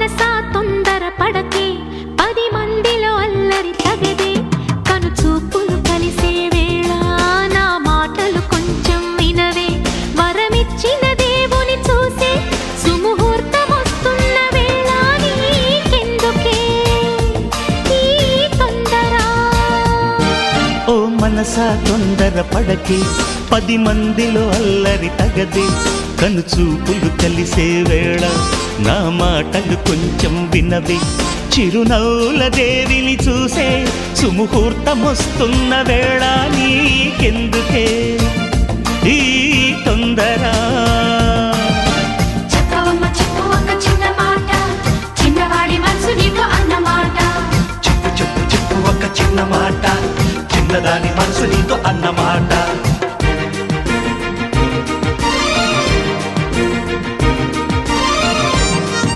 మనసా తొందర పడకే, 10 మందిలో అల్లరి తగదే. కను చూపులు కలిసే వేళ నా మాటలు కొంచెం వినవే. వరమిచ్చిన దేవుని చూసే సుముహూర్తం వస్తున్న వేళ నీకెందుకే ఈ తొందర? ఓ మనసా తొందర పడకే, 10 మందిలో అల్లరి తగదే. కను చూపులు కలిసే వేళ నా మాటలు కొంచెం వినవే. చిరునవ్వుల దేవిని చూసే సుముహూర్తం వస్తున్న వేళ నీకెందుకే ఈ తొందర?